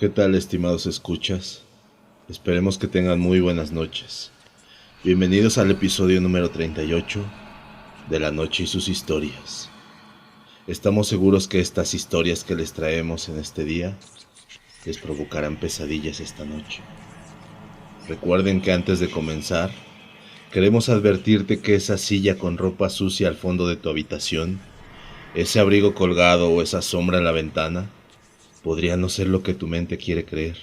¿Qué tal, estimados escuchas? Esperemos que tengan muy buenas noches. Bienvenidos al episodio número 38 de La Noche y sus historias. Estamos seguros que estas historias que les traemos en este día les provocarán pesadillas esta noche. Recuerden que antes de comenzar, queremos advertirte que esa silla con ropa sucia al fondo de tu habitación, ese abrigo colgado o esa sombra en la ventana, podría no ser lo que tu mente quiere creer.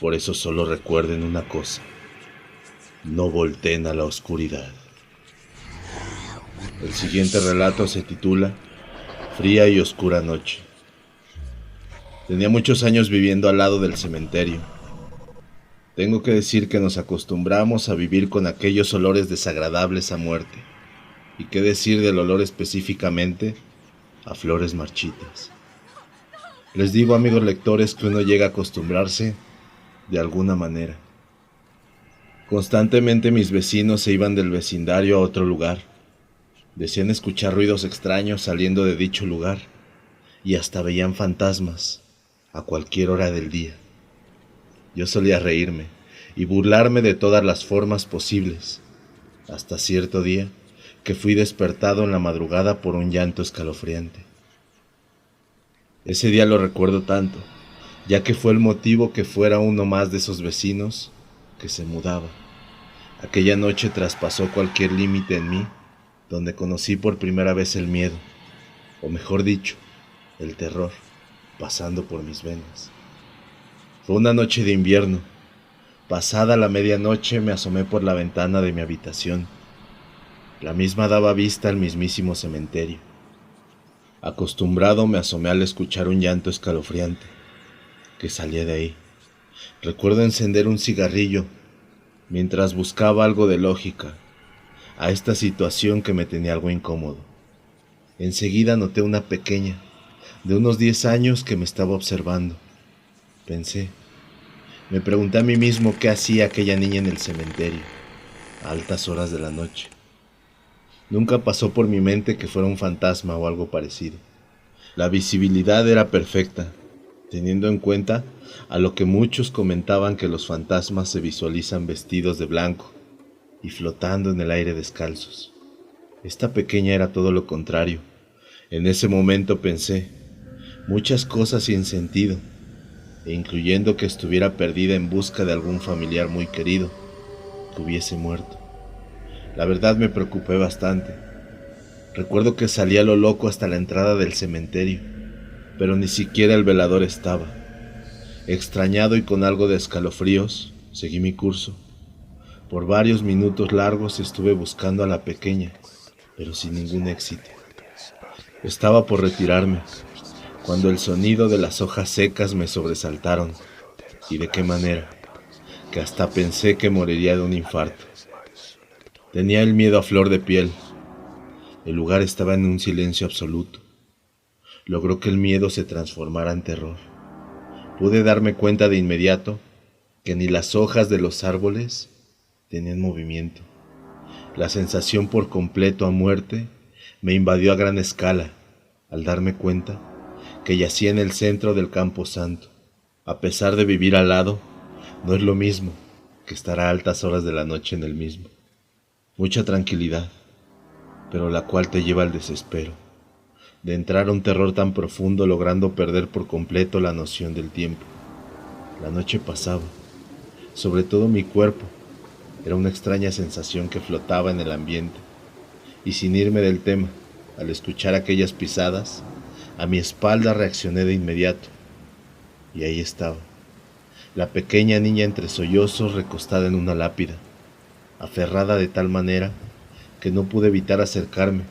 Por eso solo recuerden una cosa: no volteen a la oscuridad. El siguiente relato se titula Fría y oscura noche. Tenía muchos años viviendo al lado del cementerio. Tengo que decir que nos acostumbramos a vivir con aquellos olores desagradables a muerte. Y qué decir del olor específicamente a flores marchitas. Les digo, amigos lectores, que uno llega a acostumbrarse de alguna manera. Constantemente mis vecinos se iban del vecindario a otro lugar. Decían escuchar ruidos extraños saliendo de dicho lugar y hasta veían fantasmas a cualquier hora del día. Yo solía reírme y burlarme de todas las formas posibles, hasta cierto día que fui despertado en la madrugada por un llanto escalofriante. Ese día lo recuerdo tanto, ya que fue el motivo que fuera uno más de esos vecinos que se mudaba. Aquella noche traspasó cualquier límite en mí, donde conocí por primera vez el miedo, o mejor dicho, el terror, pasando por mis venas. Fue una noche de invierno. Pasada la medianoche me asomé por la ventana de mi habitación. La misma daba vista al mismísimo cementerio. Acostumbrado me asomé al escuchar un llanto escalofriante que salía de ahí. Recuerdo encender un cigarrillo mientras buscaba algo de lógica a esta situación que me tenía algo incómodo. Enseguida noté una pequeña, de unos 10 años, que me estaba observando. Me pregunté a mí mismo qué hacía aquella niña en el cementerio, a altas horas de la noche. Nunca pasó por mi mente que fuera un fantasma o algo parecido. La visibilidad era perfecta, teniendo en cuenta a lo que muchos comentaban, que los fantasmas se visualizan vestidos de blanco y flotando en el aire descalzos. Esta pequeña era todo lo contrario. En ese momento pensé muchas cosas sin sentido, e incluyendo que estuviera perdida en busca de algún familiar muy querido que hubiese muerto. La verdad me preocupé bastante. Recuerdo que salí a lo loco hasta la entrada del cementerio, pero ni siquiera el velador estaba. Extrañado y con algo de escalofríos, seguí mi curso. Por varios minutos largos estuve buscando a la pequeña, pero sin ningún éxito. Estaba por retirarme, cuando el sonido de las hojas secas me sobresaltaron, y de qué manera, que hasta pensé que moriría de un infarto. Tenía el miedo a flor de piel. El lugar estaba en un silencio absoluto. Logró que el miedo se transformara en terror. Pude darme cuenta de inmediato que ni las hojas de los árboles tenían movimiento. La sensación por completo a muerte me invadió a gran escala al darme cuenta que yacía en el centro del Campo Santo. A pesar de vivir al lado, no es lo mismo que estar a altas horas de la noche en el mismo. Mucha tranquilidad, pero la cual te lleva al desespero, de entrar a un terror tan profundo, logrando perder por completo la noción del tiempo. La noche pasaba, sobre todo mi cuerpo. Era una extraña sensación que flotaba en el ambiente, y sin irme del tema, al escuchar aquellas pisadas, a mi espalda reaccioné de inmediato, y ahí estaba, la pequeña niña entre sollozos recostada en una lápida, aferrada de tal manera que no pude evitar acercarme.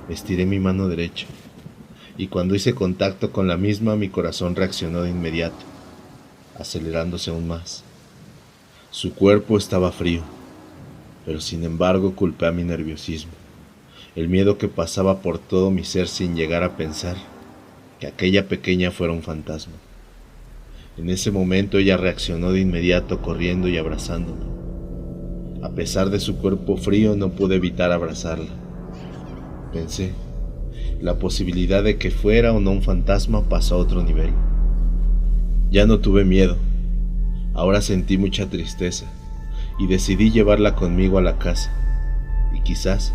Estiré mi mano derecha, y cuando hice contacto con la misma, mi corazón reaccionó de inmediato, acelerándose aún más. Su cuerpo estaba frío, pero sin embargo culpé a mi nerviosismo, el miedo que pasaba por todo mi ser sin llegar a pensar que aquella pequeña fuera un fantasma. En ese momento ella reaccionó de inmediato, corriendo y abrazándome. A pesar de su cuerpo frío, no pude evitar abrazarla. Pensé, la posibilidad de que fuera o no un fantasma pasó a otro nivel. Ya no tuve miedo, ahora sentí mucha tristeza y decidí llevarla conmigo a la casa y quizás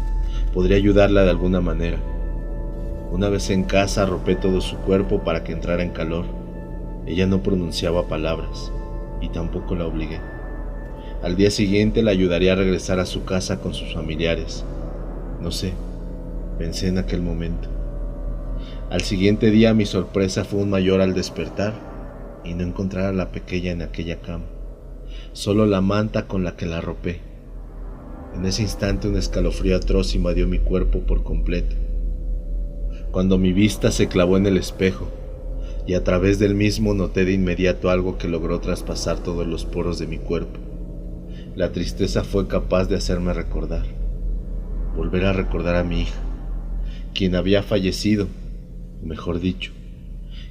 podría ayudarla de alguna manera. Una vez en casa arropé todo su cuerpo para que entrara en calor. Ella no pronunciaba palabras y tampoco la obligué. Al día siguiente la ayudaría a regresar a su casa con sus familiares. No sé, pensé en aquel momento. Al siguiente día mi sorpresa fue aún mayor al despertar y no encontrar a la pequeña en aquella cama, solo la manta con la que la arropé. En ese instante un escalofrío atroz invadió mi cuerpo por completo. Cuando mi vista se clavó en el espejo y a través del mismo noté de inmediato algo que logró traspasar todos los poros de mi cuerpo. La tristeza fue capaz de hacerme volver a recordar a mi hija, quien había fallecido, o mejor dicho,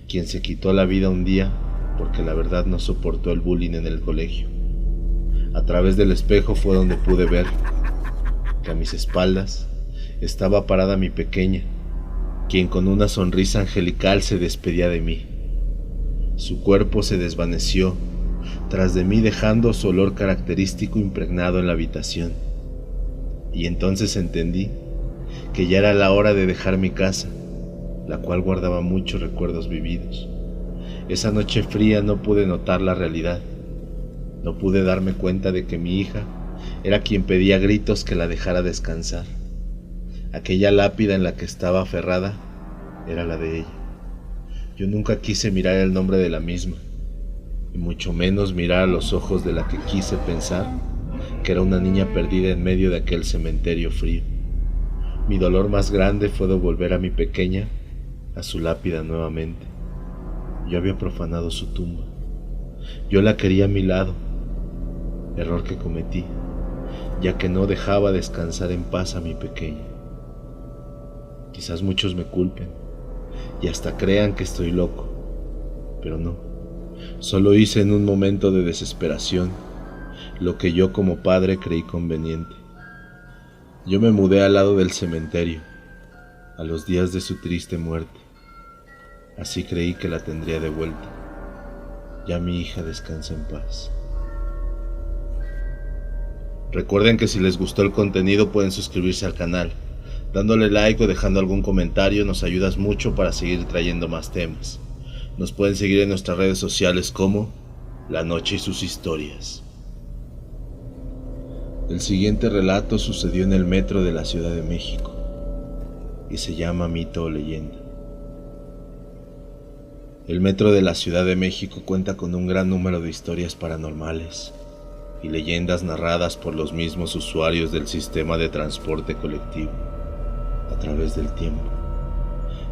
quien se quitó la vida un día porque la verdad no soportó el bullying en el colegio. A través del espejo fue donde pude ver que a mis espaldas estaba parada mi pequeña, quien con una sonrisa angelical se despedía de mí. Su cuerpo se desvaneció tras de mí, dejando su olor característico impregnado en la habitación. Y entonces entendí que ya era la hora de dejar mi casa, la cual guardaba muchos recuerdos vividos. Esa noche fría no pude notar la realidad. No pude darme cuenta de que mi hija era quien pedía a gritos que la dejara descansar. Aquella lápida en la que estaba aferrada era la de ella. Yo nunca quise mirar el nombre de la misma, y mucho menos mirar a los ojos de la que quise pensar que era una niña perdida en medio de aquel cementerio frío. Mi dolor más grande fue devolver a mi pequeña a su lápida nuevamente. Yo había profanado su tumba. Yo la quería a mi lado, error que cometí, ya que no dejaba descansar en paz a mi pequeña. Quizás muchos me culpen y hasta crean que estoy loco, pero no. Solo hice en un momento de desesperación lo que yo como padre creí conveniente. Yo me mudé al lado del cementerio, a los días de su triste muerte. Así creí que la tendría de vuelta. Ya mi hija descansa en paz. Recuerden que si les gustó el contenido pueden suscribirse al canal. Dándole like o dejando algún comentario nos ayudas mucho para seguir trayendo más temas. Nos pueden seguir en nuestras redes sociales como La Noche y sus historias. El siguiente relato sucedió en el metro de la Ciudad de México y se llama Mito o Leyenda. El metro de la Ciudad de México cuenta con un gran número de historias paranormales y leyendas narradas por los mismos usuarios del sistema de transporte colectivo a través del tiempo.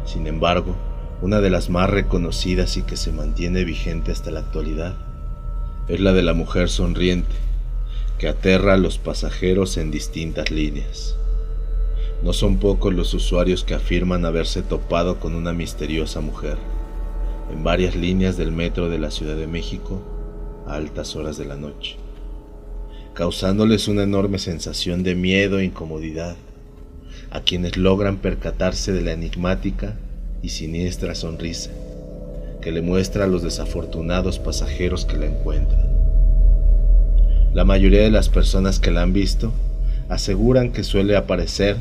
Sin embargo, una de las más reconocidas y que se mantiene vigente hasta la actualidad es la de la mujer sonriente, que aterra a los pasajeros en distintas líneas. No son pocos los usuarios que afirman haberse topado con una misteriosa mujer en varias líneas del metro de la Ciudad de México a altas horas de la noche, causándoles una enorme sensación de miedo e incomodidad a quienes logran percatarse de la enigmática y siniestra sonrisa que le muestra a los desafortunados pasajeros que la encuentran. La mayoría de las personas que la han visto aseguran que suele aparecer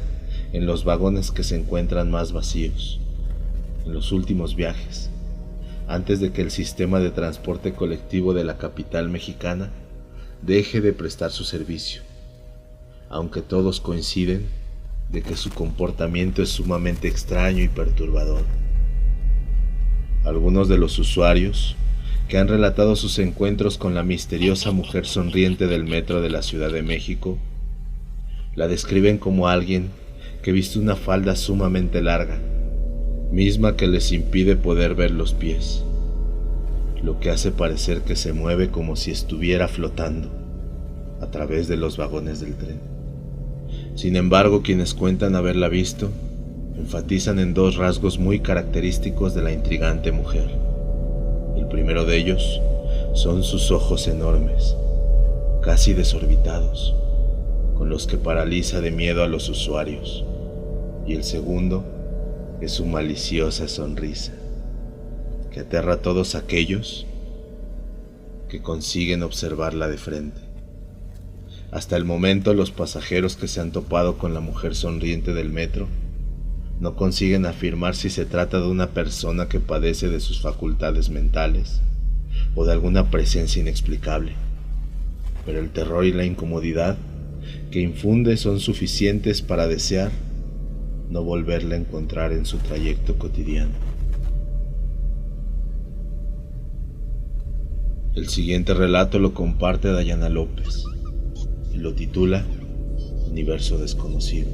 en los vagones que se encuentran más vacíos, en los últimos viajes, antes de que el sistema de transporte colectivo de la capital mexicana deje de prestar su servicio, aunque todos coinciden de que su comportamiento es sumamente extraño y perturbador. Algunos de los usuarios que han relatado sus encuentros con la misteriosa mujer sonriente del metro de la Ciudad de México la describen como alguien que viste una falda sumamente larga, misma que les impide poder ver los pies, lo que hace parecer que se mueve como si estuviera flotando a través de los vagones del tren. Sin embargo, quienes cuentan haberla visto enfatizan en dos rasgos muy característicos de la intrigante mujer. El primero de ellos son sus ojos enormes, casi desorbitados, con los que paraliza de miedo a los usuarios. Y el segundo es su maliciosa sonrisa, que aterra a todos aquellos que consiguen observarla de frente. Hasta el momento, los pasajeros que se han topado con la mujer sonriente del metro no consiguen afirmar si se trata de una persona que padece de sus facultades mentales o de alguna presencia inexplicable. Pero el terror y la incomodidad que infunde son suficientes para desear no volverla a encontrar en su trayecto cotidiano. El siguiente relato lo comparte Dayana López y lo titula Universo Desconocido.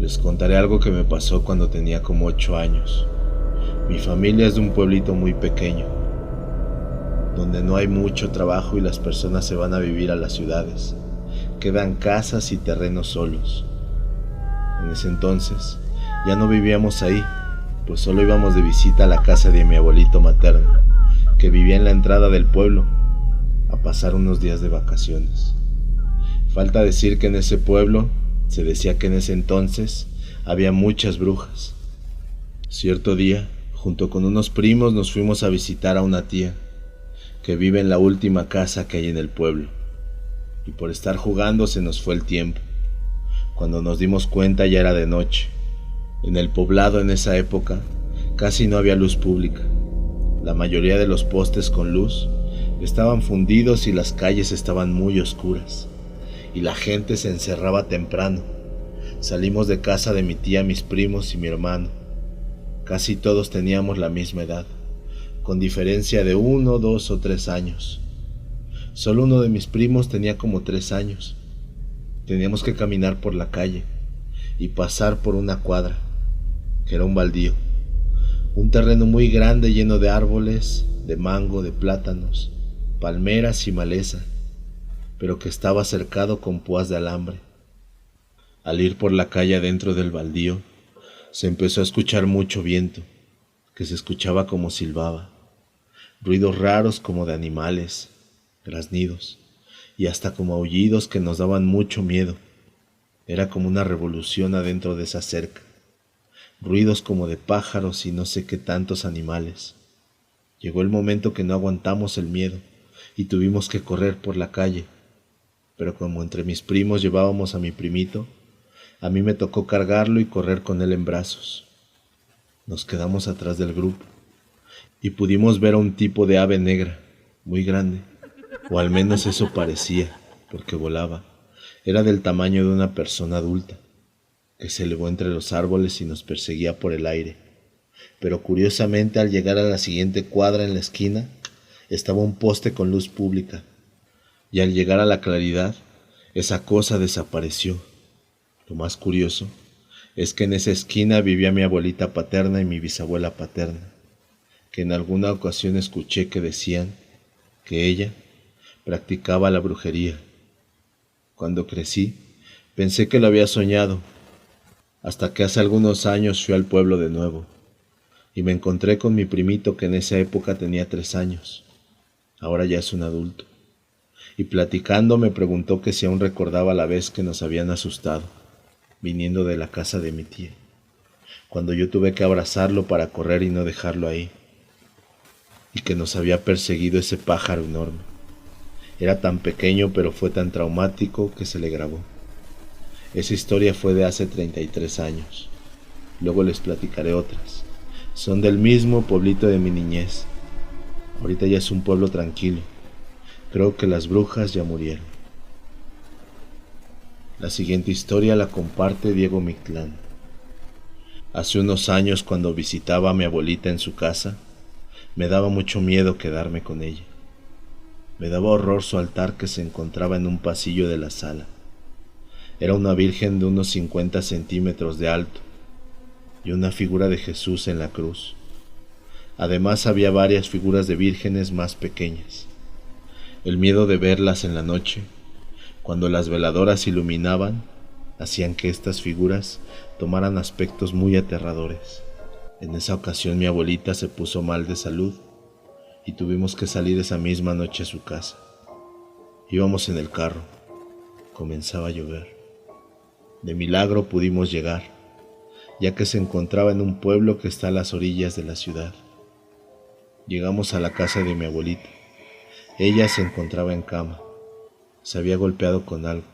Les contaré algo que me pasó cuando tenía como 8 años. Mi familia es de un pueblito muy pequeño, donde no hay mucho trabajo y las personas se van a vivir a las ciudades. Quedan casas y terrenos solos. En ese entonces ya no vivíamos ahí, pues solo íbamos de visita a la casa de mi abuelito materno, que vivía en la entrada del pueblo, a pasar unos días de vacaciones. Falta decir que en ese pueblo se decía que en ese entonces había muchas brujas. Cierto día, junto con unos primos, nos fuimos a visitar a una tía que vive en la última casa que hay en el pueblo, y por estar jugando se nos fue el tiempo. Cuando nos dimos cuenta ya era de noche. En el poblado en esa época casi no había luz pública. La mayoría de los postes con luz estaban fundidos y las calles estaban muy oscuras, y la gente se encerraba temprano. Salimos de casa de mi tía, mis primos y mi hermano. Casi todos teníamos la misma edad, con diferencia de 1, 2 o 3 años. Solo uno de mis primos tenía como 3 años. Teníamos que caminar por la calle y pasar por una cuadra, que era un baldío, un terreno muy grande lleno de árboles, de mango, de plátanos, palmeras y maleza, pero que estaba cercado con púas de alambre. Al ir por la calle adentro del baldío, se empezó a escuchar mucho viento, que se escuchaba como silbaba, ruidos raros como de animales, graznidos, y hasta como aullidos que nos daban mucho miedo. Era como una revolución adentro de esa cerca, ruidos como de pájaros y no sé qué tantos animales. Llegó el momento que no aguantamos el miedo y tuvimos que correr por la calle, pero como entre mis primos llevábamos a mi primito, a mí me tocó cargarlo y correr con él en brazos. Nos quedamos atrás del grupo y pudimos ver a un tipo de ave negra, muy grande, o al menos eso parecía, porque volaba. Era del tamaño de una persona adulta, que se elevó entre los árboles y nos perseguía por el aire. Pero curiosamente, al llegar a la siguiente cuadra en la esquina, estaba un poste con luz pública, y al llegar a la claridad, esa cosa desapareció. Lo más curioso es que en esa esquina vivía mi abuelita paterna y mi bisabuela paterna, que en alguna ocasión escuché que decían que ella practicaba la brujería. Cuando crecí, pensé que lo había soñado, hasta que hace algunos años fui al pueblo de nuevo, y me encontré con mi primito que en esa época tenía 3 años, ahora ya es un adulto, y platicando me preguntó que si aún recordaba la vez que nos habían asustado, viniendo de la casa de mi tía, cuando yo tuve que abrazarlo para correr y no dejarlo ahí, y que nos había perseguido ese pájaro enorme. Era tan pequeño, pero fue tan traumático que se le grabó. Esa historia fue de hace 33 años. Luego les platicaré otras. Son del mismo pueblito de mi niñez. Ahorita ya es un pueblo tranquilo. Creo que las brujas ya murieron. La siguiente historia la comparte Diego Mictlán. Hace unos años, cuando visitaba a mi abuelita en su casa, me daba mucho miedo quedarme con ella. Me daba horror su altar, que se encontraba en un pasillo de la sala. Era una virgen de unos 50 centímetros de alto y una figura de Jesús en la cruz. Además había varias figuras de vírgenes más pequeñas. El miedo de verlas en la noche, cuando las veladoras iluminaban, hacían que estas figuras tomaran aspectos muy aterradores. En esa ocasión mi abuelita se puso mal de salud y tuvimos que salir esa misma noche a su casa. Íbamos en el carro. Comenzaba a llover. De milagro pudimos llegar, ya que se encontraba en un pueblo que está a las orillas de la ciudad. Llegamos a la casa de mi abuelita, Ella se encontraba en cama. Se había golpeado con algo,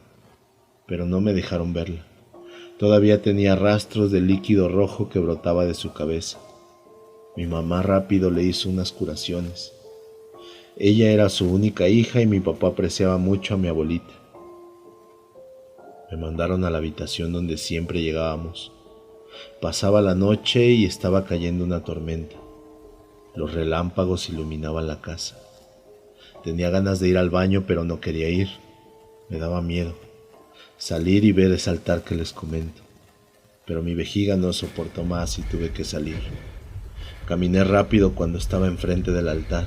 pero no me dejaron verla. Todavía tenía rastros de líquido rojo que brotaba de su cabeza. Mi mamá rápido le hizo unas curaciones. Ella era su única hija y mi papá apreciaba mucho a mi abuelita. Me mandaron a la habitación donde siempre llegábamos. Pasaba la noche y estaba cayendo una tormenta. Los relámpagos iluminaban la casa. Tenía ganas de ir al baño, pero no quería ir. Me daba miedo salir y ver ese altar que les comento. Pero mi vejiga no soportó más y tuve que salir. Caminé rápido cuando estaba enfrente del altar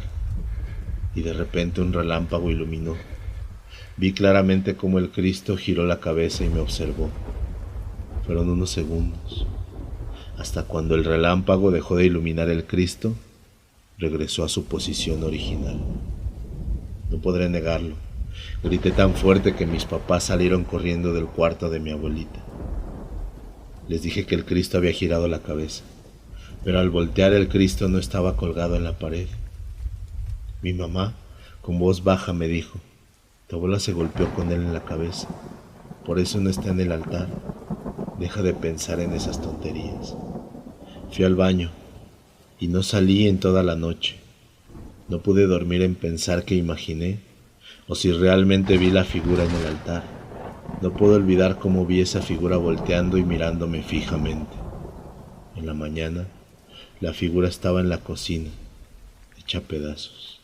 y de repente un relámpago iluminó. Vi claramente cómo el Cristo giró la cabeza y me observó. Fueron unos segundos, hasta cuando el relámpago dejó de iluminar el Cristo, regresó a su posición original. No podré negarlo. Grité tan fuerte que mis papás salieron corriendo del cuarto de mi abuelita. Les dije que el Cristo había girado la cabeza, pero al voltear el Cristo no estaba colgado en la pared. Mi mamá, con voz baja, me dijo: tu abuela se golpeó con él en la cabeza, por eso no está en el altar. Deja de pensar en esas tonterías. Fui al baño y no salí en toda la noche. No pude dormir en pensar que imaginé o si realmente vi la figura en el altar. No puedo olvidar cómo vi esa figura volteando y mirándome fijamente. En la mañana, la figura estaba en la cocina, hecha pedazos.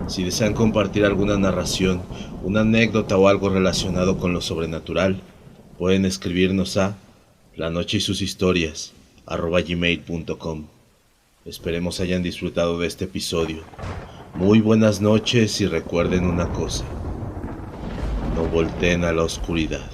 Si desean compartir alguna narración, una anécdota o algo relacionado con lo sobrenatural, pueden escribirnos a lanocheysushistorias@gmail.com. Esperemos hayan disfrutado de este episodio. Muy buenas noches y recuerden una cosa: no volteen a la oscuridad.